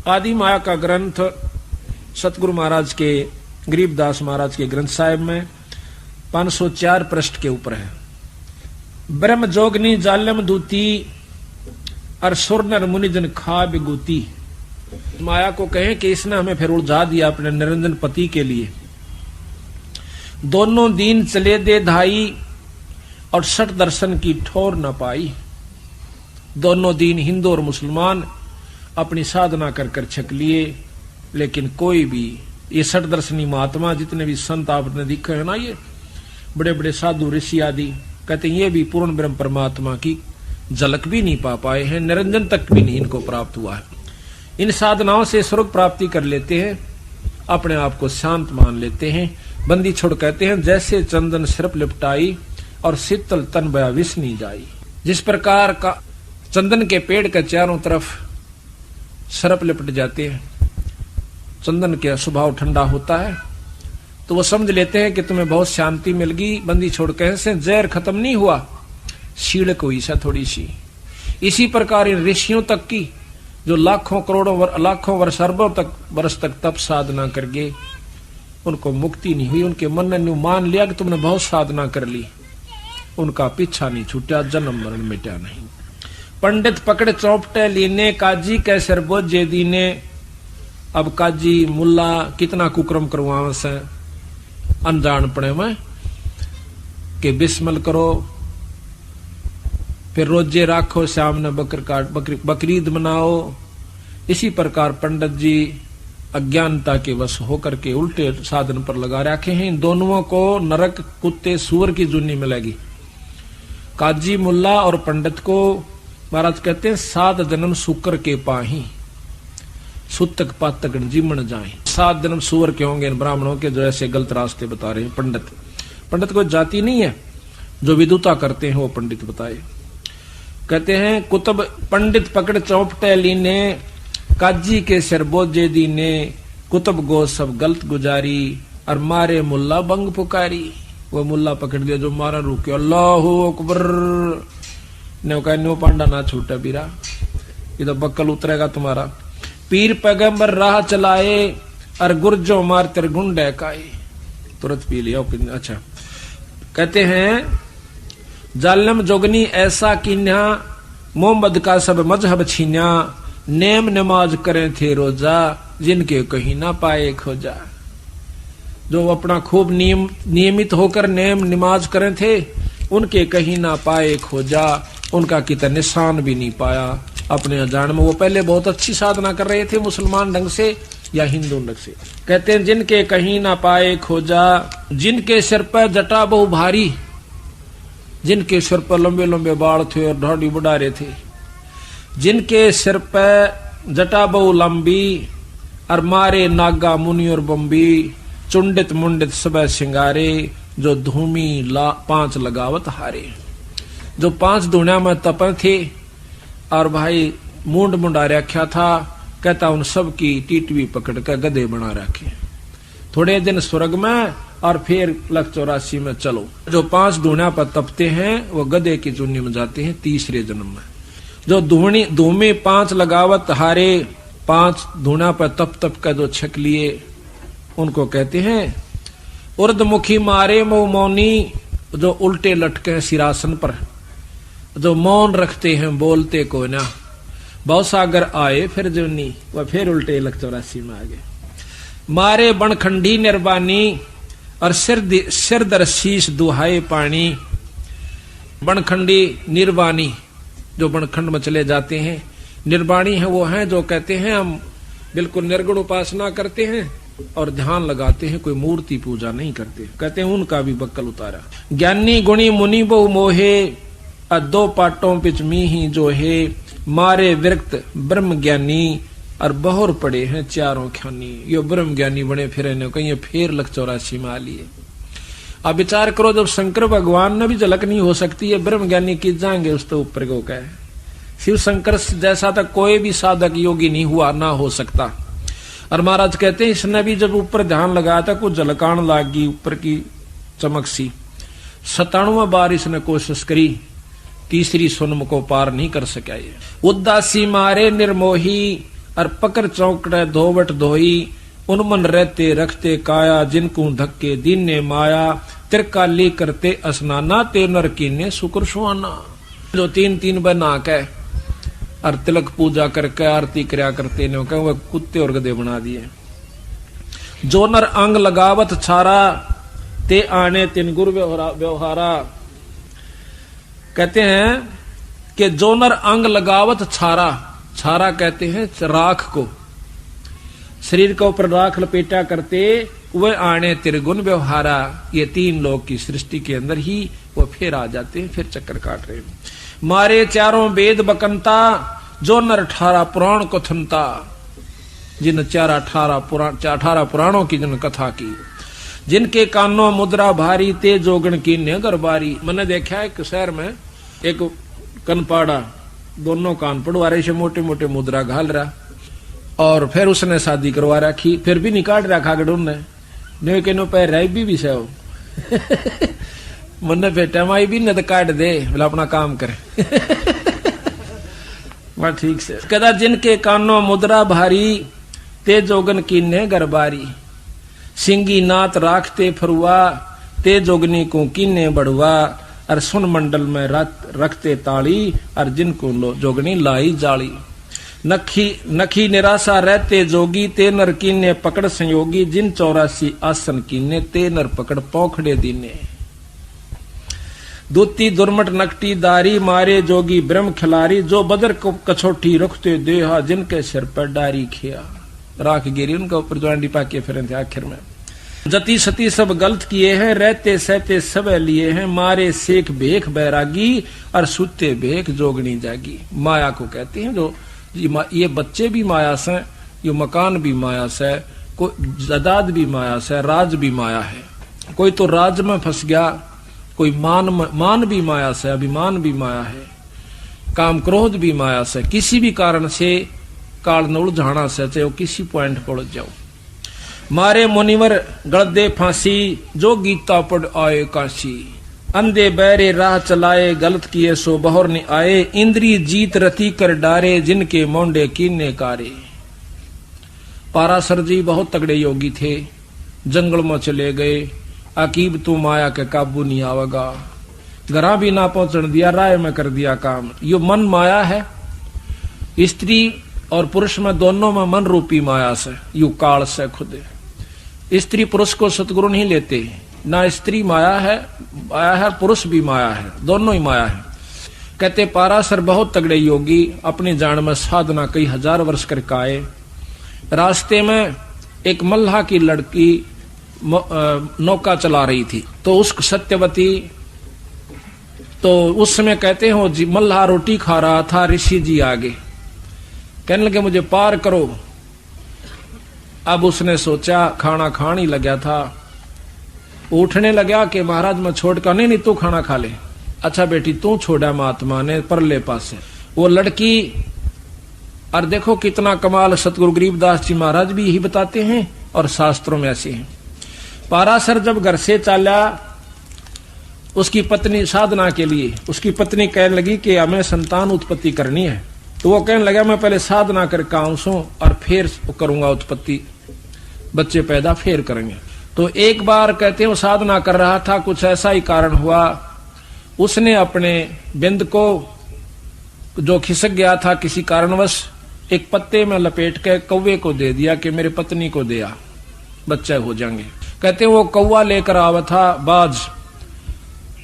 आदि माया का ग्रंथ सतगुरु महाराज के गरीबदास महाराज के ग्रंथ साहिब में 504 पृष्ठ के ऊपर है। ब्रह्म जोगनी जालम दूती और सुरनर मुनिजन खा बिगूती। माया को कहें कि इसने हमें फिर उलझा दिया अपने निरंजन पति के लिए। दोनों दीन चले दे धाई और सठ दर्शन की ठोर न पाई। दोनों दीन हिंदू और मुसलमान अपनी साधना कर कर छक लिए, लेकिन कोई भी ये सठ दर्शनी महात्मा जितने भी संत आपने दिखे है ना, ये बड़े बड़े साधु ऋषि आदि, कहते हैं ये भी पूर्ण ब्रह्म परमात्मा की झलक भी नहीं पा पाए हैं, निरंजन तक भी नहीं इनको प्राप्त हुआ है। इन साधनाओं से स्वर्ग प्राप्ति कर लेते हैं, अपने आप को शांत मान लेते हैं। बंदी छोड़ कहते हैं जैसे चंदन सिर्फ लिपटाई और शीतल तन बया विष नहीं जाई। जिस प्रकार का चंदन के पेड़ के चारों तरफ सरप लिपट जाते हैं, चंदन का स्वभाव ठंडा होता है, तो वो समझ लेते हैं कि तुम्हें बहुत शांति मिल गई। बंदी छोड़ कहे से जहर खत्म नहीं हुआ, शीड़क हुई सा थोड़ी सी। इसी प्रकार इन ऋषियों तक की जो लाखों करोड़ों लाखों वर्ष अरबों तक वर्ष तक तप साधना कर गए, उनको मुक्ति नहीं हुई। उनके मन ने मान लिया कि तुमने बहुत साधना कर ली, उनका पीछा नहीं छूटा, जन्म मरण मिटा नहीं। पंडित पकड़ चौपटे लीने काजी कैसर बोझे दीने। अब काजी मुल्ला कितना कुकर्म करवावे से अनजान पड़े में कि बिस्मिल करो, फिर रोजे राखो, शाम ने बकरीद मनाओ। इसी प्रकार पंडित जी अज्ञानता के वश होकर के उल्टे साधन पर लगा रखे हैं। इन दोनों को नरक कुत्ते सूअर की जुन्नी मिलेगी। काजी मुल्ला और पंडित को महाराज कहते हैं 7 जन्म शुक्र के पाही, सुतक पातक जीमन जाए। 7 जन्म सूअर के होंगे इन ब्राह्मणों के जो ऐसे गलत रास्ते बता रहे हैं। पंडित कोई जाति नहीं है, जो विदुता करते हैं वो पंडित बताए। कहते हैं कुतुब पंडित पकड़ चौपटे लीने काजी के सिर बोझे दीने। कुतुब गो सब गलत गुजारी और मारे मुल्ला बंग पुकारी। वो मुल्ला पकड़ लिया जो मारा रुके, अल्लाहु अकबर ने कहा नो पांडा ना छूटा बीरा, ये तो बक्कल उतरेगा तुम्हारा। पीर पैगंबर राह चलाए और गुर्जो मार तेरे गुंडे काए। तुरंत पी लिया। अच्छा कहते हैं जालम जोगनी ऐसा कीन्या, मोहम्मद का सब मजहब छीन्या। नेम नमाज करें थे रोजा, जिनके कहीं ना पाए खोजा। जो अपना खूब नियमित होकर नेम नमाज करें थे, उनके कहीं ना पाए खोजा। उनका कितना निशान भी नहीं पाया अपने अजान में। वो पहले बहुत अच्छी साधना कर रहे थे, मुसलमान ढंग से या हिंदू ढंग से। कहते हैं जिनके कहीं ना पाए खोजा, जिनके सिर पर जटा बहु भारी। जिनके सिर पर लंबे लंबे बाल थे और दाढ़ी बढ़ा रहे थे, जिनके सिर पर जटा बहु लंबी और मारे नागा मुनि और बम्बी। चुंडित मुंडित सब सिंगारे, जो धूमी 5 लगावत हारे। जो 5 दुनिया में तपन थे और भाई मुंड मुंडा रखा था, कहता उन सब की टीटवी पकड़ कर गधे बना रखे। थोड़े दिन स्वर्ग में और फिर 184 में चलो। जो 5 दुनिया पर तपते हैं वो गधे की चुन्नी में जाते हैं तीसरे जन्म में। जो धूमे 5 लगावत हारे, 5 दुनिया पर तप कर जो छक लिए, उनको कहते हैं उर्दमुखी मारे मौनी। जो उल्टे लटके सिरासन पर, जो मौन रखते हैं बोलते को ना। भवसागर आए फिर जोनी, वह फिर उल्टे 184 में आ गए। मारे बनखंडी निर्वाणी और सिर दर शीश दुहाए पानी। बनखंडी निर्वाणी, जो बनखंड में चले जाते हैं। निर्वाणी है वो हैं जो कहते हैं हम बिल्कुल निर्गुण उपासना करते हैं और ध्यान लगाते हैं, कोई मूर्ति पूजा नहीं करते। कहते हैं उनका भी बक्कल उतारा। ज्ञानी गुणी मुनि बहु मोहे, 2 पाटों पिच मी ही जो है। मारे विरक्त ब्रह्म ज्ञानी और बहुर पड़े हैं चारों ख्यानी। यो ब्रह्म ज्ञानी बने फिरे ने कहीं फिर 184 में आ लिए। अब विचार करो, जब शंकर भगवान ने भी झलक नहीं हो सकती है, ब्रह्म ज्ञानी की जाएंगे उस तो ऊपर को कहे। शिव शंकर जैसा तक कोई भी साधक योगी नहीं हुआ, ना हो सकता। और महाराज कहते हैं इसने भी जब ऊपर ध्यान लगाया था कुछ झलकान लागी ऊपर की चमक सी। 97 बार इसने कोशिश करी, तीसरी सुनम को पार नहीं कर सका। ये उदासी मारे निर्मोही और पकड़ चौकड़े धोवट धोई, उनमन रहते रखते काया, जिनको धक्के दीने माया, त्रिकाली करते स्नाना, ते नर कीने शुक्र सुहाना। जो तीन तीन बना के और तिलक पूजा करके आरती करया करते ने वह कुत्ते और गधे बना दिए। जो नर अंग लगावत छारा, ते आने तिन गुरु व्यवहारा। कहते हैं कि जो नर अंग लगावत छारा, छारा कहते हैं राख को, शरीर के ऊपर राख लपेटा करते, वह आने त्रिगुण व्यवहारा। ये तीन लोग की सृष्टि के अंदर ही वो फिर आ जाते हैं, फिर चक्कर काट रहे हैं। मारे चारों वेद बकंता, जो नर 18 पुराण कथनता, जिन 18 पुराणों की जिन कथा की, जिनके कानों मुद्रा भारी, ते जोगण की नेगर बारी। मैंने देखा एक शहर में एक कनपाड़ा, दोनों कान पड़वारे से मोटे मोटे मुद्रा घाल रहा, और फिर उसने शादी करवा रखी, फिर भी निकाल रखा गडून ने के नो पैर रही भी से हो मन बेटा माई भी न काट दे, बोला अपना काम करे ठीक से। कदा जिनके कानों मुद्रा भारी, ते जोगन कीने गरबारी, सिंगी नात राखते फरुआ, ते जोगनी को कीने बढ़ुआ, और सुन मंडल में रखते ताली, और जिनको जोगनी लाई जाली। नखी निराशा रहते जोगी, ते नर कीने पकड़ संयोगी, जिन 84 आसन कीने, ते नर पकड़ पौखड़े दीने। दूती दुर्मट नकटी दारी, मारे जोगी ब्रह्म खिलारी, जो बदर को कछोटी रखते देहा, जिनके सिर पर डारी खिया। राख गिरी उनका ऊपर ज्वांडी पाके फिर थे। आखिर में जति सती सब गलत किए हैं, रहते सहते सब लिए हैं, मारे सेख भेख बैरागी, और सुते भेख जोगनी जागी। माया को कहते हैं जो ये बच्चे भी माया से, ये मकान भी माया से, कोई जायदाद भी माया से, राज भी माया है। कोई तो राज में फंस गया, कोई मान भी माया से, अभिमान भी माया है, काम क्रोध भी माया से। किसी भी कारण से काल न उलझाना से, चाहे वो किसी पॉइंट पर उलझ जाओ। मारे मुनिवर गलदे फांसी, जो गीता पढ़ आए काशी, अंधे बहरे राह चलाए, गलत किए सो बहर न आए, इंद्री जीत रति कर डारे, जिनके मोंडे कीने कारे। पाराशर जी बहुत तगड़े योगी थे, जंगल में चले गए, अकीब तू माया के काबू नहीं आवेगा, घरा भी ना पहुंचने दिया, राय में कर दिया काम। यो मन माया है, स्त्री और पुरुष में दोनों में मन रूपी माया से, यू काल से खुद। स्त्री पुरुष को सतगुरु नहीं लेते, ना स्त्री माया है पुरुष भी माया है, दोनों ही माया है। कहते पाराशर बहुत तगड़े योगी, अपनी जान में साधना कई हजार वर्ष करके आए। रास्ते में एक मल्लाह की लड़की नौका चला रही थी, तो उस सत्यवती, तो उस समय कहते हो जी मल्लाह रोटी खा रहा था, ऋषि जी आगे कहने लगे मुझे पार करो। अब उसने सोचा, खाना खाने ही लगा था, उठने लगा कि महाराज मैं छोड़ कर, नहीं तू खाना खा ले। अच्छा बेटी तू छोड़ा, महात्मा ने परले पास से वो लड़की। और देखो कितना कमाल, सतगुरु गरीबदास जी महाराज भी यही बताते हैं और शास्त्रों में ऐसे हैं। पाराशर जब घर से चला, उसकी पत्नी साधना के लिए, उसकी पत्नी कहने लगी कि हमें संतान उत्पत्ति करनी है, तो वो कहने लगा मैं पहले साधना करके आऊं और फिर करूंगा उत्पत्ति, बच्चे पैदा फिर करेंगे। तो एक बार कहते हैं वो साधना कर रहा था, कुछ ऐसा ही कारण हुआ, उसने अपने बिंद को जो खिसक गया था किसी कारणवश, एक पत्ते में लपेट के कौवे को दे दिया कि मेरे पत्नी को दिया, बच्चे हो जाएंगे। कहते हैं वो कौवा लेकर आवा था बाज,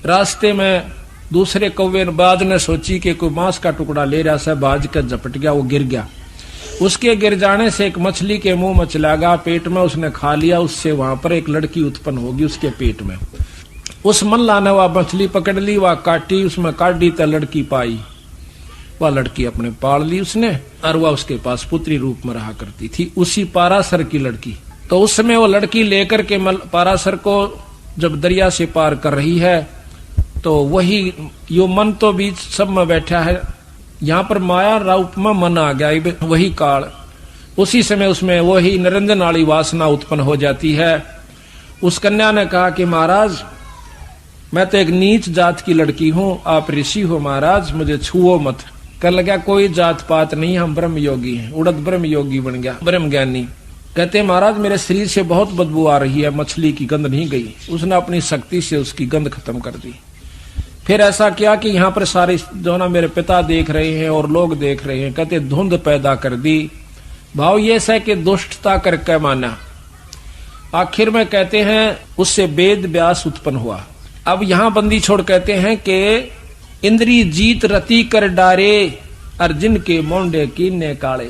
रास्ते में दूसरे कौवे बाज ने सोची कि कोई मांस का टुकड़ा ले रहा था, बाज का झपट गया, वो गिर गया। उसके गिर जाने से एक मछली के मुंह में चला गया, पेट में उसने खा लिया, उससे वहां पर एक लड़की उत्पन्न होगी उसके पेट में। उस मल्ला ने वह मछली पकड़ ली, वह काटी, उसमें काट दी तो लड़की पाई, वह लड़की अपने पाल ली उसने, और वह उसके पास पुत्री रूप में रहा करती थी, उसी पाराशर की लड़की। तो उस समय वो लड़की लेकर के पाराशर को जब दरिया से पार कर रही है, तो वही यो मन तो बीच सब में बैठा है, यहाँ पर माया रूप में मन आ गया, वही काल। उसी समय उसमें वही निरंजन वाली वासना उत्पन्न हो जाती है। उस कन्या ने कहा कि महाराज मैं तो एक नीच जात की लड़की हूँ, आप ऋषि हो महाराज, मुझे छुओ मत। कर लगा कोई जात पात नहीं, हम ब्रह्म योगी हैं। उड़द ब्रह्म योगी बन गया, ब्रह्म ज्ञानी। कहते महाराज मेरे शरीर से बहुत बदबू आ रही है, मछली की गंध नहीं गई। उसने अपनी शक्ति से उसकी गंध खत्म कर दी। फिर ऐसा किया कि यहाँ पर सारे जो ना मेरे पिता देख रहे हैं और लोग देख रहे हैं। कहते धुंध पैदा कर दी। भाव ये है कि दुष्टता करके माना। आखिर में कहते हैं उससे वेद व्यास उत्पन्न हुआ। अब यहाँ बंदी छोड़ कहते हैं कि इंद्री जीत रति कर डारे, अर्जुन के मोंडे कीने काले,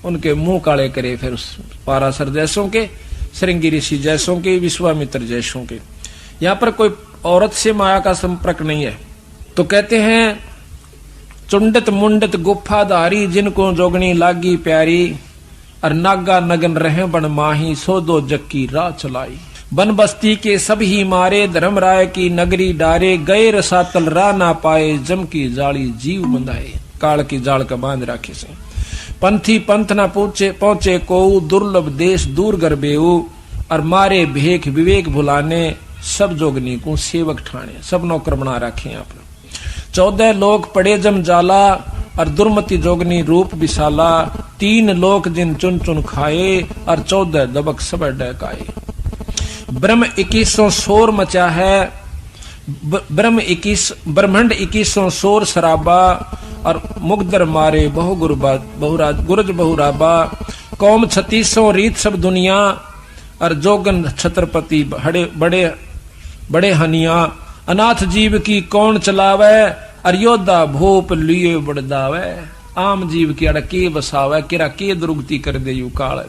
उनके मुंह काले करे। फिर उस पाराशर जैसों के, श्रृंगी ऋषि जैसों के, विश्वामित्र जैसों के। यहाँ पर कोई औरत से माया का संपर्क नहीं है। तो कहते हैं चुंडत मुंडत गुफाधारी, जिनको जोगनी लागी प्यारी, और नागा नगन रहे बन माही, सो दो जक्की राह चलाई। बन बस्ती के सब ही मारे, धर्मराय की नगरी डारे, गए रसातल राह ना पाए, जम की जाली जीव बंधाए। काल की जाल का बांध राखे से पंथी पंथ न पहुंचे को, दुर्लभ देश दूर गर्भेऊ, और मारे भेख विवेक भुलाने, सब जोगनी को सेवक ठाणे। सब नौकर बना रखे आपने। 14 लोक पड़े जम जाला, और दुर्मति जोगनी रूप विशाला, 3 लोक जिन चुन चुन खाए, और 14 दबक सब डकाए। ब्रह्म 21 शोर मचा है, ब्रह्मंड 21 शोर शराबा, और मुगदर मारे गुरज बहुराबा। कौम 36 रीत सब दुनिया, और जोगन छत्रपति बड़े हनिया। अनाथ जीव की कौन चलावे, और योद्धा भोप लिए बड़दावे। आम जीव की अड़के बसावे, किरा के दुर्गति कर दे यू काल।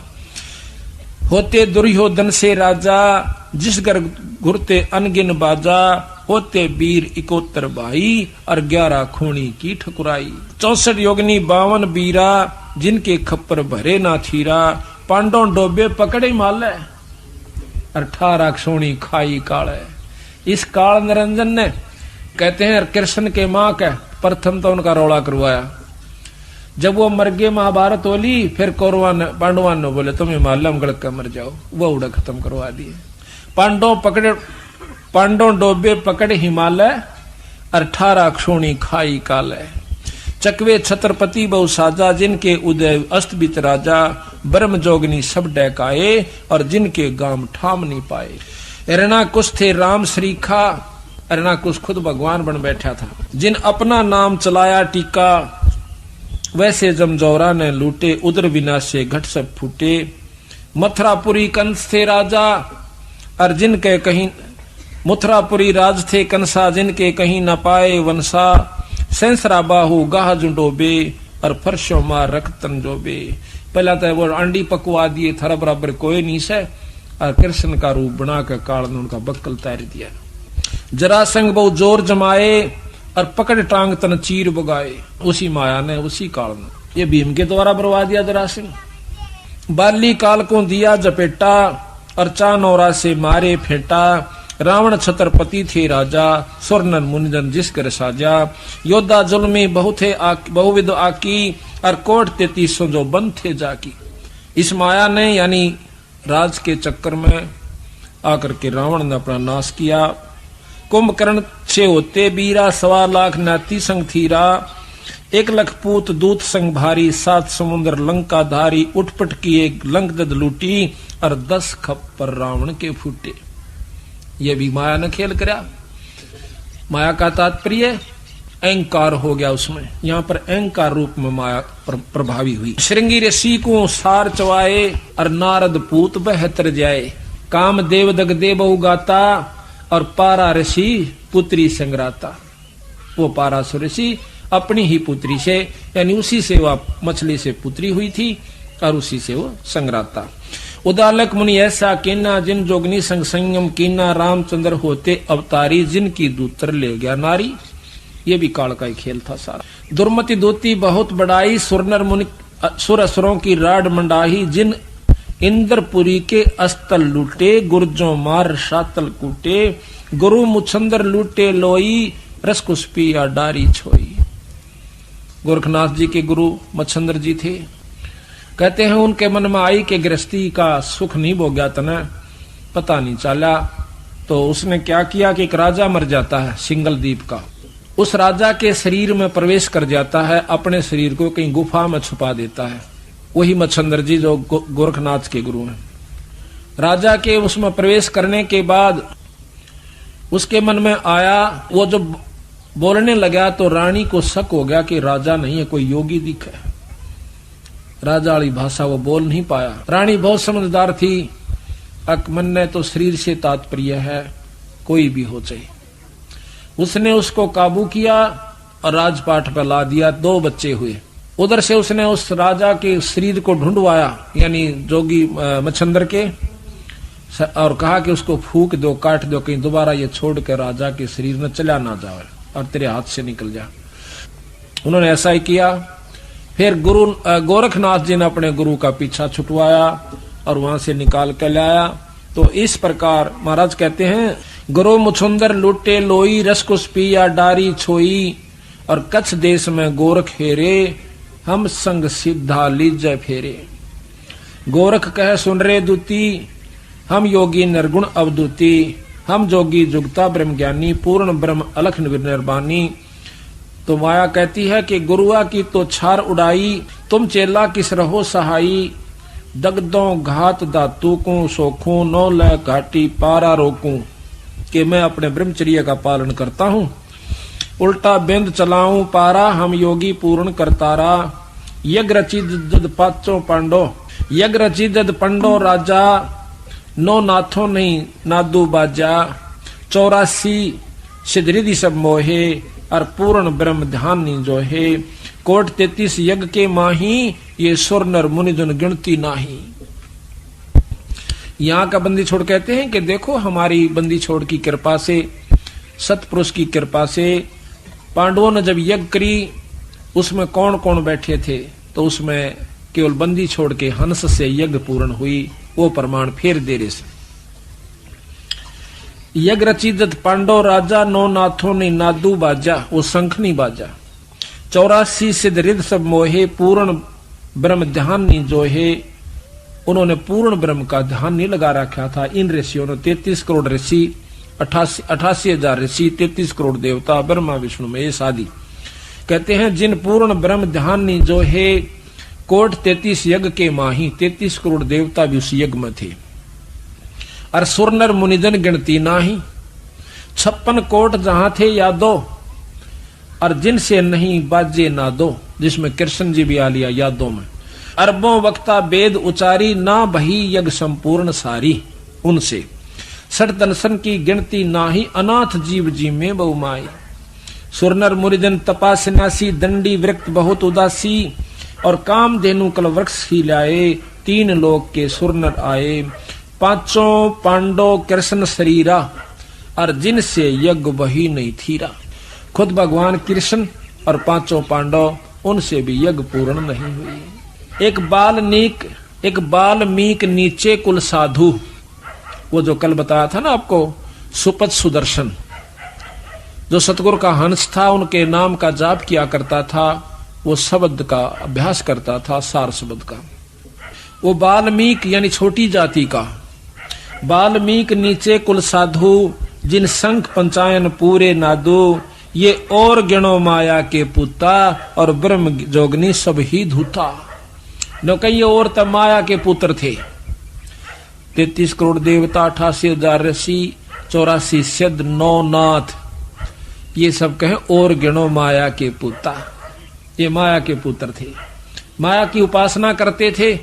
होते दुर्योधन से राजा, जिस घर घुरते अनगिन बाजा, होते वीर 71 भाई, और 11 खूनी की ठकुराई। 64 योगनी 52 बीरा, जिनके खप्पर भरे ना थीरा, पांडव डोबे पकड़े माले, 18 सोनी खाई काल। इस काल निरंजन ने कहते हैं कृष्ण के मां का प्रथम तो उनका रौला करवाया। जब वो मर गए महाभारत होली, फिर कौरवान पांडवान ने बोले तुम्हें मालूम गलत का मर जाओ, वो उड़ा खत्म करवा दिए। पांडव डोबे पकड़े हिमालय, 18 क्षोणी खाई काल। चकवे छत्रपति बहु साजा, जिनके उदय अस्त बित राजा, ब्रह्म जोगनी सब डैकाए, और जिनके गाम ठाम नहीं पाए। एरना कुछ थे राम श्रीखा, एरना कुछ खुद भगवान बन बैठा था। जिन अपना नाम चलाया टीका, वैसे जमजौरा ने लूटे, उदर विनाशे घट सब फूटे। मथुरापुरी कंस थे राजा, और जिनके कहीं मथुरापुरी राज थे कंसा, जिनके कहीं न पाए वंशा। सेंसरा बाहु गाह जुडोबे, और फर्शो मार रखतन जोबे। पहला तो वो अंडी पकवा दिए, थारा बराबर कोई नहीं से, और कृष्ण का रूप बनाकर काल ने उनका बक्कल तैर दिया। जरासंग बहु जोर जमाए, और पकड़ टांग तन चीर बगाए। उसी माया ने, उसी काल ने ये भीम के द्वारा बरवा दिया जरासंग। बाली काल को दिया जपेटा, और चानौरा से मारे फेंटा। रावण छत्रपति थे राजा, स्वर्णन मुनिजन जिस कर साजा। योद्धा जुल्मी बहुविध आकी, और कोट 33 जो बंद थे जाकी। इस माया ने यानी राज के चक्कर में आकर के रावण ने अपना नाश किया। कुंभकर्ण से होते बीरा, 1.25 लाख नाती संग थीरा। 1 लाख पूत दूत संग भारी, 7 समुद्र लंका धारी। उठपट किए लंक दद लूटी, और 10 खप्पर रावण के फूटे। ये भी माया ने खेल करा। माया का तात्पर्य अहंकार हो गया उसमें। यहाँ पर अहंकार रूप में माया प्रभावी हुई। श्रृंगी ऋषि को सार चवाए, और नारद पूत बहतर जाए। काम देव दग दे बहु गाता, और पारा ऋषि पुत्री संग्राता। वो पारासुर ऋषि अपनी ही पुत्री से, यानी उसी से वह मछली से पुत्री हुई थी, और उसी से वो संग्राता। उदालक मुनि ऐसा कीना, जिन जोगनी संग संयम कीना। रामचंद्र होते अवतारी, जिनकी दूतर ले गया नारी। ये भी काल का ही खेल था सारा। दुर्मति दूती बहुत बड़ाई, सुरनर मुनि सुर असुरों की राड मंडाही। जिन इंद्रपुरी के अस्तल लूटे, गुर्जों मार शातल कूटे। गुरु मुछंदर लूटे लोई, रसकुस्पी या डारी छोई। गोरखनाथ जी के गुरु मच्छंदर जी थे। कहते हैं उनके मन में आई कि गृहस्थी का सुख नहीं भोग्या तना, पता नहीं चला। तो उसने क्या किया कि एक राजा मर जाता है सिंगल द्वीप का, उस राजा के शरीर में प्रवेश कर जाता है, अपने शरीर को कहीं गुफा में छुपा देता है। वही मच्छंदर जी जो गोरखनाथ के गुरु हैं। राजा के उसमें प्रवेश करने के बाद उसके मन में आया, वो जब बोलने लगा तो रानी को शक हो गया कि राजा नहीं है, कोई योगी दिखा है। राजा वाली भाषा वो बोल नहीं पाया। रानी बहुत समझदार थी, मन ने तो शरीर से तात्पर्य है, कोई भी हो चाहिए। उसने उसको काबू किया और राजपाट पर ला दिया। 2 बच्चे हुए। उधर से उसने उस राजा के शरीर को ढूंढवाया, यानी जोगी मच्छंदर के, और कहा कि उसको फूक दो, काट दो, कहीं दोबारा ये छोड़ के राजा के शरीर में चला ना जाए और तेरे हाथ से निकल जाए। उन्होंने ऐसा ही किया। फिर गुरु गोरखनाथ जी ने अपने गुरु का पीछा छुटवाया और वहां से निकाल कर लाया। तो इस प्रकार महाराज कहते हैं, गुरु मुछुंदर लुटे लोई, रसकुस पिया डारी छोई, और कच्छ देश में गोरख हेरे, हम संग सिद्धा लीजय फेरे। गोरख कह सुन रे दूती, हम योगी निर्गुण अवधूति, हम जोगी जुगता ब्रह्म ज्ञानी, पूर्ण ब्रह्म अलख निर्वाणी। तो माया कहती है कि गुरुआ की तो छार उड़ाई, तुम चेला किस रहो सहाई, दगदों घात धातु को सोखूं, नौ लय घाटी पारा रोकूं, कि मैं अपने ब्रह्मचर्य का पालन करता हूँ, उल्टा बिंद चलाऊं पारा, हम योगी पूर्ण करतारा। यज्ञ रची जद पाचों पांडो, यज्ञ रची जद पंडो राजा, नो नाथों नहीं नादू बाजा, 84 सिद्धि सब मोहे, और पूर्ण ब्रह्म ध्यान नी जो है, कोट 33 यज्ञ के माही, ये सुर नर मुनि जन गिनती नाही। यहाँ का बंदी छोड़ कहते हैं कि देखो हमारी बंदी छोड़ की कृपा से, सतपुरुष की कृपा से, पांडवों ने जब यज्ञ करी उसमें कौन कौन बैठे थे, तो उसमें केवल बंदी छोड़ के हंस से यज्ञ पूर्ण हुई। वो प्रमाण फेर दे रहे से। यज्ञ रचित पांडव राजा, नो नाथों ने नादू बाजा, वो शंख नहीं बाजा। 84 सिद्ध रिद्ध सब मोहे, पूर्ण ब्रह्म ध्यान नहीं जो है। उन्होंने पूर्ण ब्रह्म का ध्यान नहीं लगा रखा था। इन ऋषियों ने 33 करोड़ ऋषि, 88,000 ऋषि, 33 करोड़ देवता, ब्रह्मा विष्णु महेश आदि। कहते हैं जिन पूर्ण ब्रह्म ध्यान नहीं जो है, कोट 33 यज्ञ के माही, 33 करोड़ देवता भी उस यज्ञ में थे। और सुरनर मुनिजन गिनती नाही, 56 कोट जहां थे यादो, और जिनसे नहीं बाजे ना दो, जिसमें कृष्ण जी भी आ लिया यादों में। अरबों वक्ता वेद उचारी, ना बही यज्ञ संपूर्ण सारी, उनसे सठ दर्शन की गिनती नाही, अनाथ जीव जी में बहुमाई। सुरनर मुनिजन तपासनासी, दंडी वृक्त बहुत उदासी, और काम धेनु कल वृक्ष ही लाए, 3 लोक के सुरनर आए। 5 पांडव कृष्ण शरीरा, और जिनसे यज्ञ वही नहीं थीरा। खुद भगवान कृष्ण और 5 पांडव, उनसे भी यज्ञ पूर्ण नहीं हुई। एक बाल्मीक नीचे कुल साधु, वो जो कल बताया था ना आपको, सुपथ सुदर्शन, जो सतगुरु का हंस था, उनके नाम का जाप किया करता था, वो शब्द का अभ्यास करता था, सार शब्द का। वो बाल्मीक यानी छोटी जाति का। बाल्मीक नीचे कुल साधु, जिन शंख पंचायन पूरे नादू, ये और गिणो माया के पुता, और ब्रह्म जोगनी सब ही धूता। न कई और तब माया के पुत्र थे। 33 करोड़ देवता, 88,000 ऋषि, 84 सिद्ध, 9 नाथ, ये सब कहें और गिणो माया के पुता। ये माया के पुत्र थे, माया की उपासना करते थे,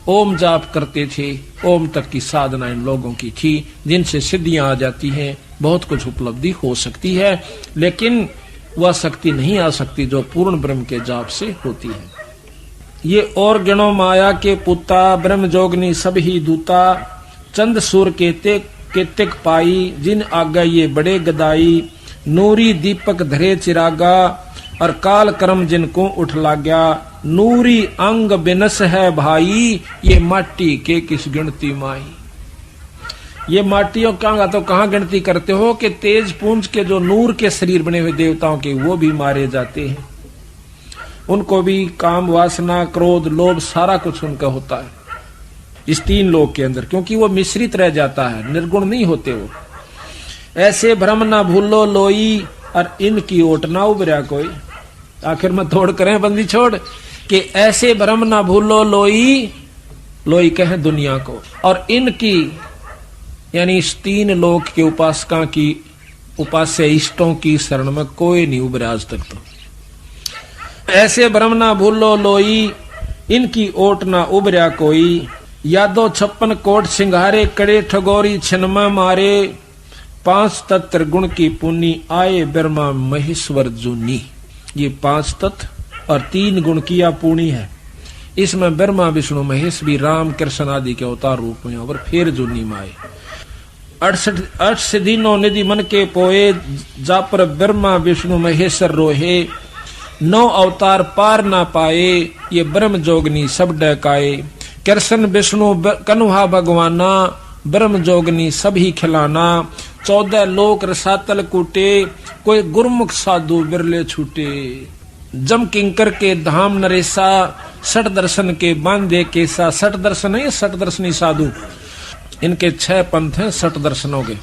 ओम जाप करते थे। ओम तक की साधना इन लोगों की थी, जिनसे सिद्धियां आ जाती हैं, बहुत कुछ उपलब्धि हो सकती है, लेकिन वह शक्ति नहीं आ सकती जो पूर्ण ब्रह्म के जाप से होती है। ये और गिणो माया के पुता, ब्रह्म जोगनी सब ही दूता, चंद सूर केतिक पाई, जिन आगा ये बड़े गदाई, नूरी दीपक धरे चिरागा, और काल कर्म जिनको उठ लाग्या, नूरी अंग बिनस है भाई, ये माटी के किस गिनती माई। ये माटियों का तो कहाँ गिनती करते हो कि तेज पुंज के जो नूर के शरीर बने हुए देवताओं के, वो भी मारे जाते हैं। उनको भी काम वासना क्रोध लोभ सारा कुछ उनका होता है इस 3 लोक के अंदर, क्योंकि वो मिश्रित रह जाता है, निर्गुण नहीं होते वो। ऐसे भ्रम ना भूलो लोई, और इनकी ओट ना उबरा कोई। आखिर में थोड़ करें बंदी छोड़ कि ऐसे भ्रम ना भूलो लोई, लोई कहे दुनिया को। और इनकी यानी इस तीन लोक के उपासका की उपास्य इष्टों की शरण में कोई नहीं उबरा आज तक। तो ऐसे भ्रम ना भूलो लोई, इनकी ओट ना उबरा कोई। यादो 56 कोट सिंगारे, करे ठगोरी छिनमा मारे। 5 तत्व गुण की पुनी, आए ब्रह्मा महेश्वर जूनी। ये 5 तत्व और 3 गुण किया पूर्णी है। इसमें ब्रह्मा विष्णु महेश भी राम कृष्ण आदि के अवतार रूप में और फिर जूनी माए। 68 दिनों निधि मन के पोए, जा पर ब्रह्मा विष्णु महेश्वर रोहे। 9 अवतार पार ना पाए, ये ब्रह्म जोगनी सब डकाए। कृष्ण विष्णु कन्हा भगवाना, ब्रह्म जोगनी सभी खिलाना। 14 लोक रसातल कूटे, कोई गुरमुख साधु बिरले छूटे। जम किंकर के धाम नरेसा, 60 दर्शन के बांधे केसा। 60 दर्शन है, 60 दर्शनी साधु, इनके 6 पंथ हैं 60 दर्शनों के।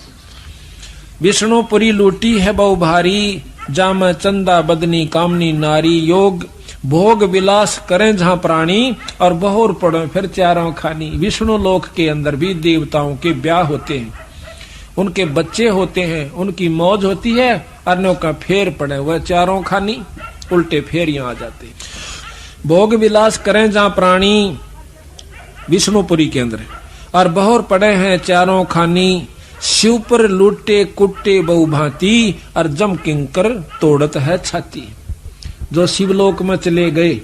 विष्णुपुरी लूटी है बहु भारी, जाम चंदा बदनी कामनी नारी। योग भोग विलास करें जहां प्राणी, और बहोर पड़े फिर चारों खानी। विष्णु लोक के अंदर भी देवताओं के ब्याह होते हैं, उनके बच्चे होते हैं, उनकी मौज होती है। अन्यों का फेर पड़े हुए चारों खानी, उल्टे फेर यहां आ जाते। भोग विलास करें जहां प्राणी, विष्णुपुरी के अंदर, और बहोर पड़े हैं चारों खानी। शिव पर लूटे कुट्टे बहु भांति, और जम किंकर तोड़त है छाती। जो शिवलोक में चले गए,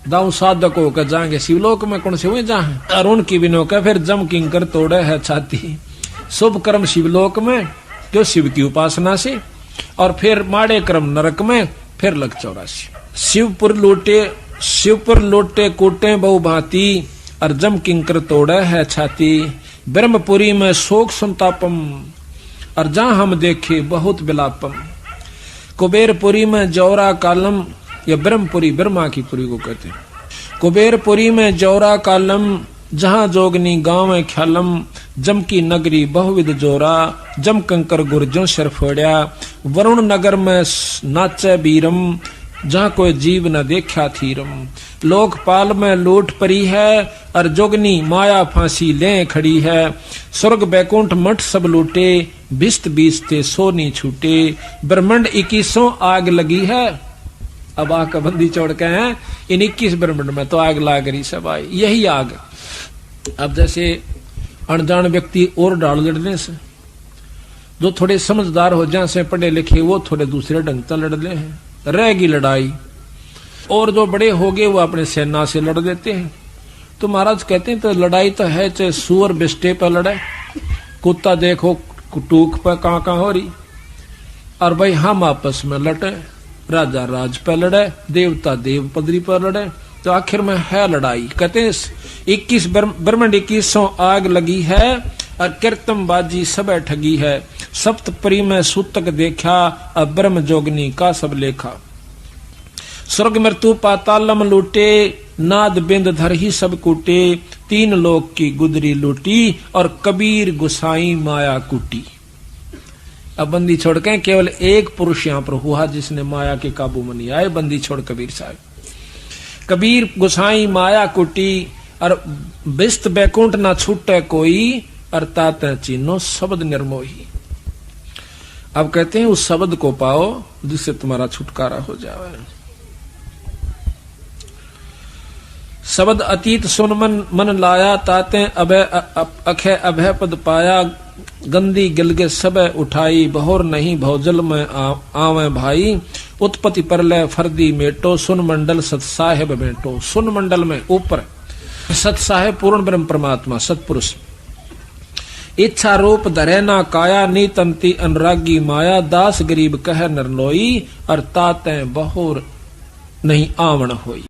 दाऊ साधक होकर जाएंगे शिवलोक में, कौन से हुए जाए, और उनकी बिनो का फिर जम किंकर तोड़े है छाती। शुभ कर्म शिवलोक में, क्यों शिव की उपासना से, और फिर माड़े कर्म नरक में, फिर लग 84। शिवपुर लूटे कूटे बहु भांति, और जम किंकर तोड़े है छाती। ब्रह्मपुरी में शोक संतापम, और जहां हम देखे बहुत विलापम। कुबेरपुरी में जौरा कालम, या ब्रह्मपुरी ब्रह्मा की पुरी को कहते हैं। कुबेरपुरी में जौरा कालम, जहां जोगनी गांव है ख्यालम। जम की नगरी बहुविध जोरा, जम कंकर गुर्जों सिर फोड़िया। वरुण नगर में नाचे बीरम, जहां कोई जीव न देखा थीरम। लोकपाल में लूट परी है, और जोगनी माया फांसी ले खड़ी है। स्वर्ग बैकुंठ मठ सब लूटे, बिस्त बीसते सोनी छूटे। ब्रह्मंड 21 आग लगी है। अब आग बंदी छोड़ के हैं, इन 21 ब्रह्मंड में तो आग लाग रही सब आई, यही आग। अब जैसे अनजान व्यक्ति और डाल लड़ने से, जो थोड़े समझदार हो जाए से पढ़े लिखे, वो थोड़े दूसरे ढंग से लड़ ले हैं, रहेगी लड़ाई। और जो बड़े हो गए वो अपने सेना से लड़ देते हैं। तो महाराज कहते हैं तो लड़ाई तो है, चाहे सुअर बिस्टे पर लड़े, कुत्ता देखो टूक पर कहाँ हो रही, और भाई हम आपस में लड़े, राजा राज पर लड़े, देवता देव पदरी पर लड़े, तो आखिर में है लड़ाई। कहते हैं 21 ब्रह्मंड 21 आग लगी है, और कीर्तम बाजी सब ठगी है। सप्तपरी में सूतक देखा, अब ब्रह्म जोगनी का सब लेखा। स्वर्ग मृत्यु पातालम लूटे, नाद बिंद धर ही सब कूटे। 3 लोक की गुदरी लूटी, और कबीर गुसाई माया कूटी। अब बंदी छोड़ के केवल एक पुरुष यहाँ पर हुआ जिसने माया के काबू में नहीं आए, बंदी छोड़ कबीर साहब। कबीर गुसाई माया कुटी, और बिस्त बैकुंठ ना छूटे कोई, अर्थात चीनो शब्द निर्मोही। अब कहते हैं उस शब्द को पाओ जिससे तुम्हारा छुटकारा हो जाए। शब्द अतीत सुन मन लाया, ताते अभय अखय अभय पद पाया। गंदी गिलगे सब उठाई, बहोर नहीं भौजल में आवे भाई। उत्पत्ति परलय फर्दी मेटो, सुन मंडल सत साहेब बेटो। सुन मंडल में ऊपर सत साहेब पूर्ण ब्रह्म परमात्मा सतपुरुष। इच्छा रूप धरे ना काया, नीतंती अनुरागी माया। दास गरीब कह नरलोई, और ताते बहोर नहीं आवण होई।